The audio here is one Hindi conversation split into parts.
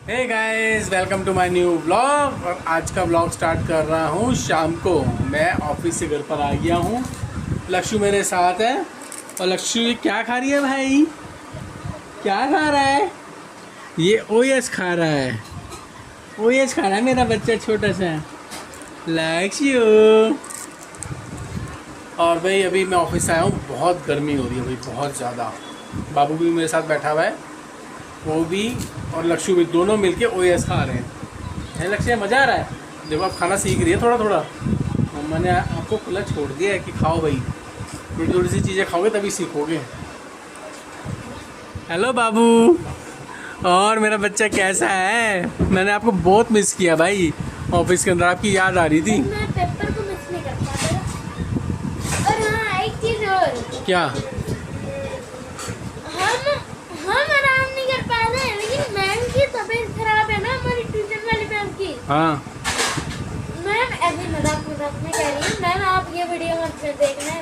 Hey guys, welcome to my new vlog. और आज का व्लॉग स्टार्ट कर रहा हूँ शाम को। मैं ऑफिस से घर पर आ गया हूँ। लक्ष्य मेरे साथ है। और लक्ष्य ये क्या खा रही है भाई? क्या खा रहा है? ये ओएस खा रहा है। ओएस खा रहा है मेरा बच्चा छोटा सा लक्ष्य। और भाई अभी मैं ऑफिस से आया हूँ। बहुत गर्मी हो रही है भाई, बहुत ज़्यादा। बाबू भी मेरे साथ बैठा हुआ है, वो भी और लक्ष्य भी दोनों मिलके ओएस खा रहे हैं। लक्ष्य मज़ा आ रहा है। देखो आप खाना सीख रही है थोड़ा थोड़ा। मैंने आपको खुला छोड़ दिया है कि खाओ भाई, थोड़ी थोड़ी सी चीज़ें खाओगे तभी सीखोगे। हेलो बाबू। और मेरा बच्चा कैसा है? मैंने आपको बहुत मिस किया भाई। ऑफिस के अंदर आपकी याद आ रही थी। मैं पेपर को मिस नहीं कर पाता। और हाँ, एक चीज और। क्या? हम आराम नहीं कर पा रहे हैं, लेकिन मैम की तबीयत खराब है ना, हमारी ट्यूशन वाली मैम की। हाँ मैम ऐसे मजाक में कह रही है, मैम आप ये वीडियो मत देखना है।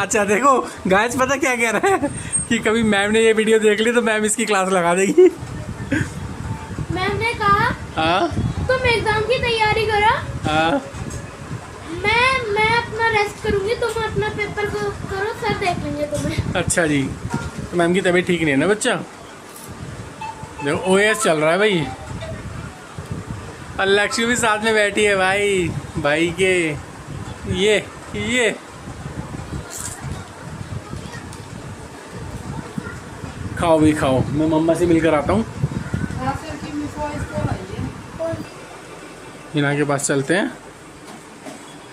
अच्छा देखो गाइस, पता क्या कह रहा है कि कभी मैम ने ये वीडियो देख ली तो मैम इसकी क्लास लगा देगी। मैम ने कहा हाँ तुम एग्जाम की तैयारी करो, हाँ। मैं अपना रेस्ट करूंगी, तुम अपना पेपर को करो, सर देख लेंगे तुम्हें। अच्छा जी, तो मैम की तबीयत ठीक नहीं है ना बच्चा? देखो ओएस चल रहा है भाई। और लक्ष्मी भी साथ में बैठी है भाई के। ये खाओ भी खाओ। मैं मम्मा से मिलकर आता हूँ। हिना के पास चलते हैं।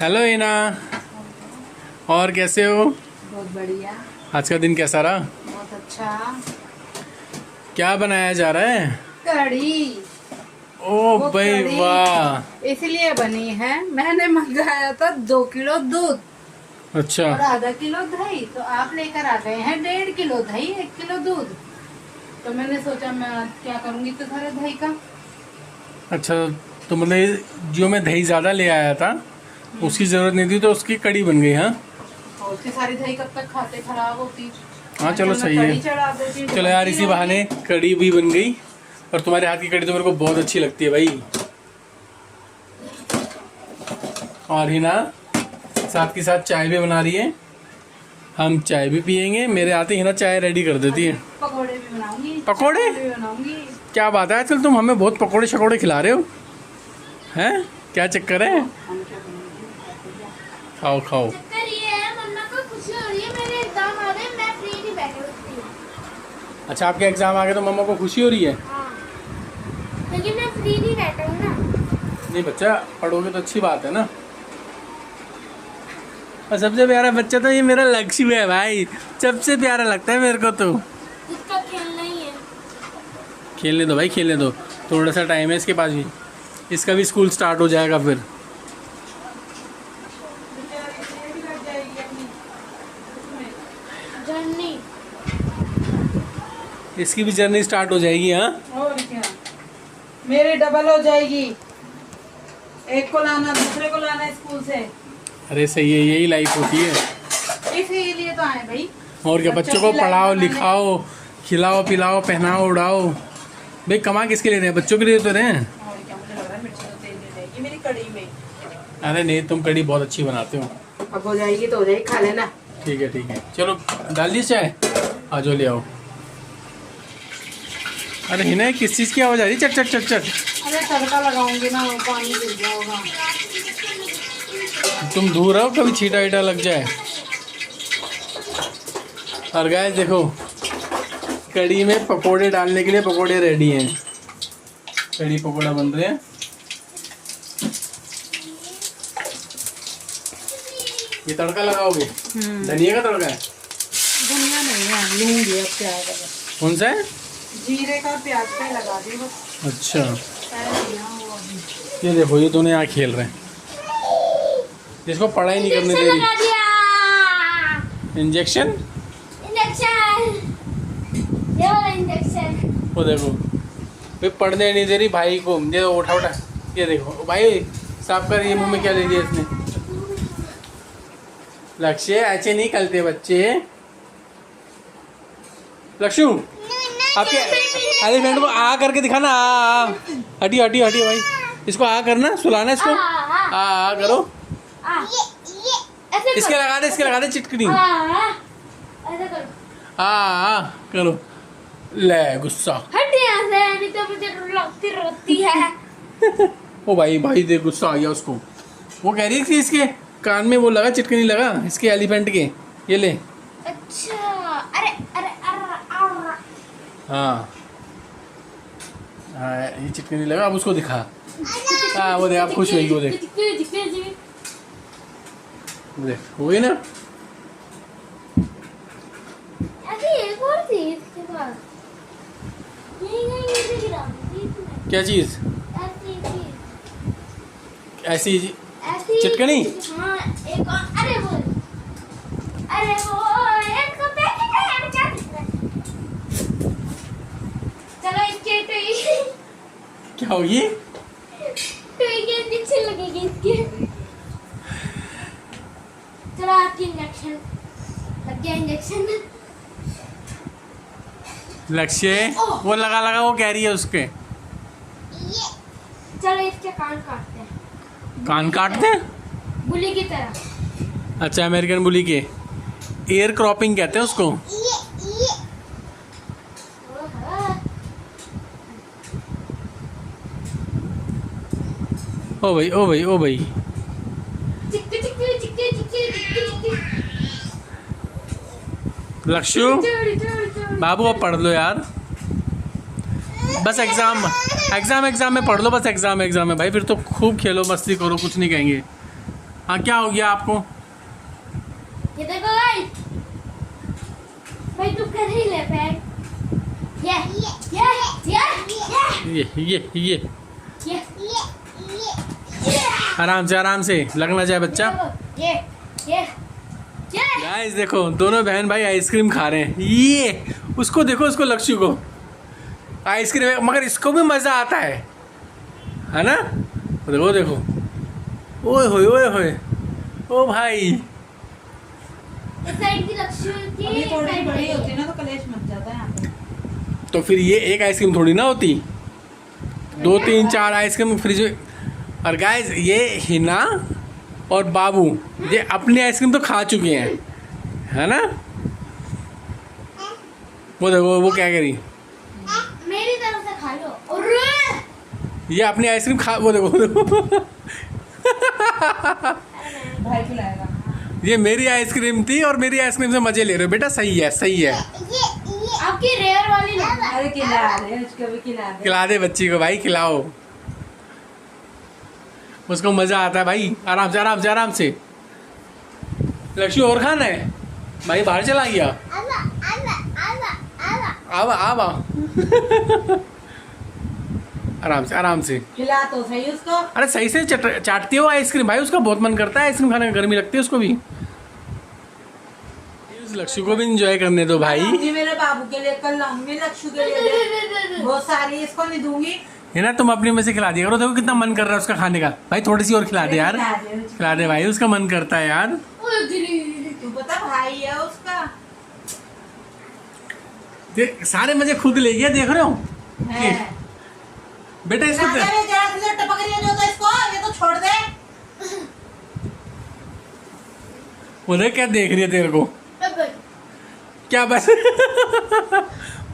हेलो हिना, और कैसे हो? बहुत बढ़िया। आज का दिन कैसा रहा? बहुत अच्छा। क्या बनाया जा रहा है? कढ़ी। ओ वो भाई कढ़ी वाह। इसलिए बनी है, मैंने मंगाया था 2 किलो दूध अच्छा और आधा किलो दही, तो आप लेकर आ गए हैं 1.5 किलो दही, 1 किलो दूध। तो मैंने सोचा मैं आज क्या करूंगी तो सारे दही का। अच्छा, तो मतलब जो मैं दही ज़्यादा ले आया था उसकी ज़रूरत नहीं थी तो उसकी कड़ी बन गई। हाँ और उसकी सारी दही कब तक खाते, खराब होती। हाँ चलो मैं सही कढ़ी है। चढ़ा देती, चलो यार, इसी बहाने कड़ी भी बन गई। और तुम्हारे हाथ की कड़ी तो मेरे को बहुत अच्छी लगती है भाई। और हिना साथ के साथ चाय भी बना रही है। हम चाय भी पियेंगे। मेरे आते हिना चाय रेडी कर देती है। पकौड़े भी बनाऊंगी। पकौड़े? भी बनाऊंगी। क्या बात है, आजकल तुम हमें बहुत पकौड़े शकौड़े खिला रहे हो हैं? क्या चक्कर है? हम क्या बनाएंगे? खाओ खाओ। चक्कर ये है, मम्मा को खुशी हो रही है, मेरे एग्जाम आ गए, मैं फ्री नहीं बैठी होती हूँ। अच्छा, आपके एग्जाम आ गए तो मम्मा को खुशी हो रही है? हाँ, लेकिन मैं फ्री नहीं बैठा हूँ ना। नहीं बच्चा, पढ़ोगे तो अच्छी बात है ना। और सबसे प्यारा बच्चा तो ये मेरा लक्ष्य है भाई। सबसे प्यारा लगता है मेरे को तो। इसका खेलना ही है। खेलने दो भाई, खेलने दो। थोड़ा सा टाइम है इसके पास भी। इसका भी स्कूल स्टार्ट हो जाएगा फिर। जर्नी। इसकी भी जर्नी स्टार्ट हो जाएगी। हाँ और क्या, मेरी डबल हो जाएगी। एक को लाना, दूसरे को लाना स्कूल से। अरे सही है, यही लाइफ होती है। इसीलिए तो आए भाई। और क्या, बच्चों को की लाइफ पढ़ाओ बनाने। लिखाओ, खिलाओ पिलाओ, पहनाओ उड़ाओ। भाई कमा किसके लिए रहे हैं? बच्चों के लिए तो रहे हैं। और क्या, मुझे लग रहा है मिर्ची तो तेज हो जाएगी मेरी कढ़ी में। अरे नहीं, तुम कड़ी बहुत अच्छी बनाते हो। अब हो जाएगी तो हो जाएगी, खा लेना। ठीक है चलो डाल दी चाय। आ जाओ ले आओ। अरे हिना, किस चीज़ की आवाज़ आ रही? चट चट चट चट। अरे तड़का लगाऊंगी ना, वो पानी गिर जाएगा। तुम दूर रहो, कभी छींटा वीटा लग जाए। और गाइस देखो, कड़ी में पकोड़े डालने के लिए पकोड़े रेडी हैं। कड़ी पकोड़ा बन रहे हैं। ये तड़का लगाओगे? धनिया का तड़का है? धनिया नहीं है, लूंगी अब क्या है। कौन सा है? जीरे का प्याज का ही लगा दी बस। अच्छा, वो अभी। ये देखो, ये दोनों यहाँ खेल रहे हैं। जिसको पढ़ाई नहीं करने दे लगा रही। दिया इंजेक्शन? इंजेक्शन, ये वाला इंजेक्शन। वो देखो, भाई पढ़ने नहीं दे रही भाई को। ये उठा। ये देखो भाई, साफ कर। ये मुंह में क्या दे दिया इसने? लक्ष्य ऐसे नहीं करते बच्चे। लक्ष्य नहीं आपके एलिफेंट को आ करके दिखाना। आ हटी हटी हटी भाई, इसको आ करना, सुलाना इसको। आ करो, इसके लगा दे चिटकनी। ऐसा करो। आ करो। ले गुस्सा। हट यहाँ से, नहीं तो मुझे लगती रोती है। ओ भाई दे, गुस्सा आ गया उसको। वो कह रही थी इसके कान में वो लगा, चिटकनी लगा इसके एलिफेंट के। ये ले। अच्छा, अरे अरे अरे हाँ ये चिटकनी लगा, अब उसको दिखा। हाँ वो देख, आप खुश होगी। वो देख हो गई ना। अरे एक और थी इसके पास, ये गिरा इसमें। क्या चीज? ऐसी चिटकनी? हाँ एक और, अरे वो एक को पैकेट है यार, क्या दिख रहा है? चलो इसके क्या होगी? टॉय के इंजेक्शन लगेगी इसके। चलो आपकी इंजेक्शन लग गया। इंजेक्शन लक्ष्य वो लगा वो कह रही है उसके। चलो इसके कान काटते हैं, कान काटते हैं? बुली की तरह। अच्छा, अमेरिकन बुली के ईयर क्रॉपिंग कहते हैं उसको। ओ भाई चिक्की चिक्की चिक्की चिक्की चिक्की लक्ष्य बाबू अब पढ़ लो यार, बस एग्जाम में पढ़ लो, बस एग्जाम में भाई, फिर तो खूब खेलो मस्ती करो, कुछ नहीं कहेंगे। हाँ क्या हो गया आपको? ये देखो गाइस, भाई तू कर ही ले पैक। ये आराम से लगना चाहिए बच्चा। ये गाइस देखो, दोनों बहन भाई आइसक्रीम खा रहे हैं। ये उसको देखो, उसको लक्ष्य को आइसक्रीम, मगर इसको भी मज़ा आता है ना। देखो ओए होए ओ भाई। इस साइड की लक्ष्य की, अभी थोड़ी बड़ी होती है ना तो कलेश मच जाता है यहाँ पे। तो फिर ये एक आइसक्रीम थोड़ी ना होती, 2 3 4 आइसक्रीम फ्रिज में। और गाइस ये हिना और बाबू ये अपनी आइसक्रीम तो खा चुके हैं, है ना। वो देखो वो क्या करी, मेरी तरफ से खा लो। और ये अपनी आइसक्रीम खा, वो देखो भाई खिलाएगा। ये मेरी आइसक्रीम थी और मेरी आइसक्रीम से मजे ले रहे हो बेटा। सही है आपकी रेयर वाली लो। अरे खिला दे, उसको भी खिला दे बच्ची को भाई, खिलाओ उसको, मजा आता है भाई। आराम से लक्ष्य और खाना है भाई, बाहर चला गया। आवा आराम से खिला तो सही उसको। अरे सही से चाटती हो आइसक्रीम भाई, उसका बहुत मन करता है आइसक्रीम खाने का, गर्मी लगती है उसको भी। लक्ष्य को भी एंजॉय करने दो भाई। ये मेरे बाबू के लिए कल लाऊंगी, लक्ष्य के लिए बहुत सारी, इसको नहीं दूंगी। है ना, तुम अपने में से खिला दिया करो। देखो कितना मन कर रहा है उसका खाने का भाई, थोड़ी सी और खिला दे यार, खिला दे भाई, उसका मन करता है यार। तू पता भाई है उसका। सारे मजे खुद ले गया, देख रहे हो बेटा। इसको टपक रही है जो, तो इसको ये तो छोड़ दे। वो देख क्या देख रही है तेरे को, क्या बस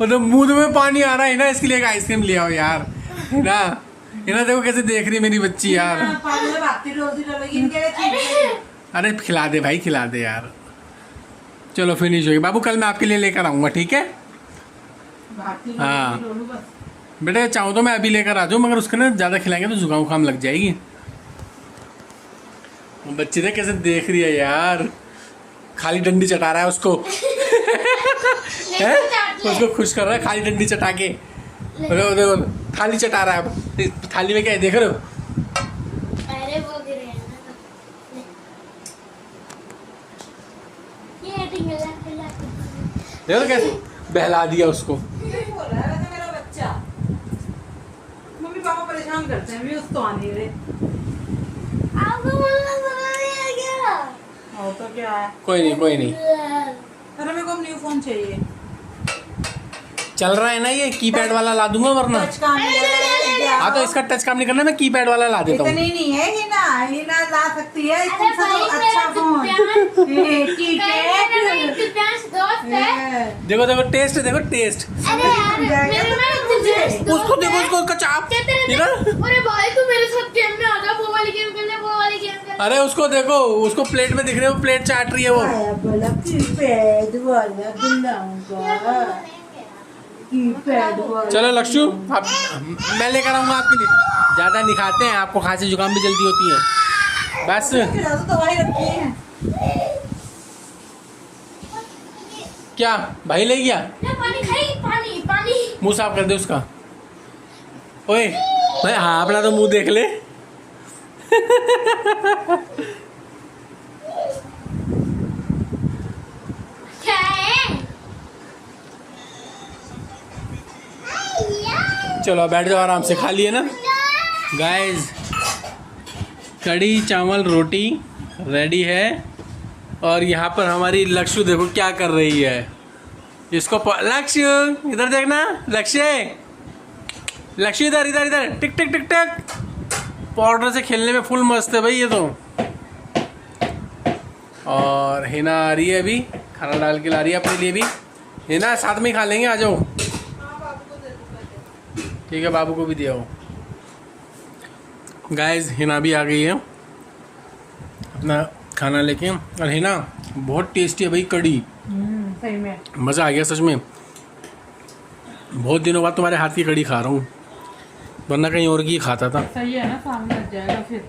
मतलब मुंह में पानी आ रहा है ना, इसके लिए एक आइसक्रीम ले आओ यार, है ना। देखो कैसे देख रही है मेरी बच्ची यार। अरे खिला दे भाई, खिला दे यार। चलो फिनिश होगी बाबू, कल मैं आपके लिए लेकर आऊँगा, ठीक है। हाँ बेटा चाहूँ तो मैं अभी लेकर आ जाऊँ, मगर उसके ना ज़्यादा खिलाएंगे तो जुकाम उखाम लग जाएगी। बच्ची ने कैसे देख रही है यार, खाली डंडी चटा रहा है उसको है? उसको खुश कर रहा है खाली डंडी चटा के। देखो थाली चटा रहा है, थाली में क्या है देख रहे हो। अरे वो गिरे हैं ना, ये देखो कैसे बहला दिया उसको। मेरा बच्चा, मम्मी पापा परेशान करते हैं, उसको आने रहे। आपको बोलना समझ नहीं आ गया। और तो क्या है, कोई नहीं अरे मेरे को न्यू फोन चाहिए। चल रहा है ना ये, कीपैड वाला ला दूंगा वरना। टच काम लगा हाँ तो इसका टच काम नहीं करना, मैं कीपैड वाला ला देता हूँ। इतनी नहीं है हिना ला सकती है अरे इससे भाई तो मेरा अच्छा फोन। दिव्यांश दोस्त है। देखो देखो टेस्ट, देखो टेस्ट। अरे यार मेरे ना दिव्यांश दोस्त उसको देखो, है। उसको उसका चाप। कहते रहते इधर। हैं, अरे भाई तू मेरे साथ गेम में आ जा, वो वाली गेम खेलने, वो वाली गेम खेलने। अरे उसको देखो, उसको प्लेट में दिख रहे हो, प्लेट चाट रही है वो। बोला कीपैड वाला बुलाऊंगा, कीपैड वाला। चलो लक्ष्य, आप मैं लेकर आऊंगा आपके लिए। ज़्यादा नहीं खाते हैं, आपको खांसी जुकाम भी जल्दी होती है। बस खिला दो, दवाई रखी है। क्या भाई ले गया? ना पानी खाई, पानी पानी। मुंह साफ कर दे उसका। ओए भाई, हाँ अपना तो मुंह देख ले। क्या है? चलो बैठ जाओ, आराम से खा लिए ना गाइस। कढ़ी चावल रोटी रेडी है, और यहाँ पर हमारी लक्ष्य देखो क्या कर रही है। इसको लक्ष्य इधर देखना, लक्ष्य लक्ष्य इधर इधर इधर, टिक टिक टिक टिक। पाउडर से खेलने में फुल मस्त है भाई ये तो। और हिना आ रही है अभी, खाना डाल के ला रही है अपने लिए भी। हिना साथ में ही खा लेंगे, आ जाओ। ठीक है, बाबू को भी दिया हो। गाइस हिना भी आ गई है अपना खाना लेके। और हिना बहुत टेस्टी है भाई कढ़ी, सही में मज़ा आ गया सच में। बहुत दिनों बाद तुम्हारे हाथ की कढ़ी खा रहा हूँ, वरना कहीं और की खाता था। सही है ना, सामने लग जाएगा फिर।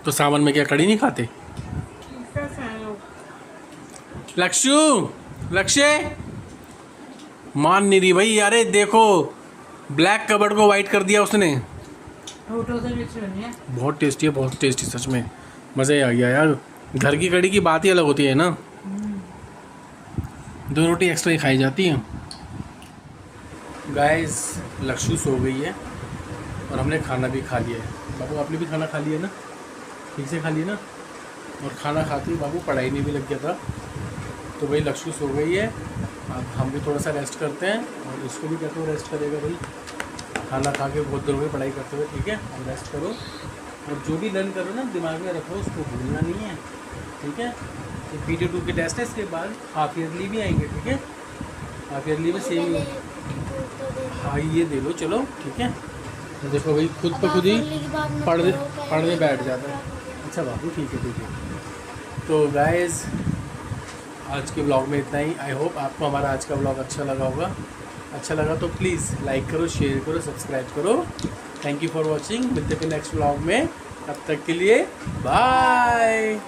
तो सावन में क्या कढ़ी नहीं खाते? लक्ष्य लक्ष्य मान नहीं रही भाई। अरे देखो, ब्लैक कबर्ड को वाइट कर दिया उसने। फोटो से पीछे बनी है। बहुत टेस्टी है, बहुत टेस्टी सच में, मज़ा ही आ गया यार। घर की कढ़ी की बात ही अलग होती है ना। 2 रोटी एक्स्ट्रा ही खाई जाती हैं। गाइस लक्ष्य सो गई है और हमने खाना भी खा लिया है। बाबू आपने भी खाना खा लिया ना? ठीक से खा लिया ना? और खाना खाते ही बाबू पढ़ाई में भी लग गया था। तो भाई लक्ष्य सो गई है, अब हम भी थोड़ा सा रेस्ट करते हैं। और इसको भी कहते हो रेस्ट करेगा भाई, खाना खा के बहुत देर हो गई पढ़ाई करते हुए। ठीक है, अब रेस्ट करो, और जो भी लर्न करो ना दिमाग में रखो, उसको भूलना नहीं है। ठीक है, तो PD2 के टेस्ट है, इसके बाद हाफ ईयरली भी आएंगे। ठीक है, हाफ ईयरली में सेम। हाँ ये दे लो, चलो ठीक है। तो देखो भाई खुद पे खुद ही पढ़ने बैठ जाता है। अच्छा बाबू ठीक है ठीक है। तो गाइस आज के ब्लॉग में इतना ही। आई होप आपको हमारा आज का ब्लॉग अच्छा लगा होगा। अच्छा लगा तो प्लीज़ लाइक करो, शेयर करो, सब्सक्राइब करो। Thank you for watching. मिलते हैं नेक्स्ट ब्लॉग में, तब तक के लिए बाय।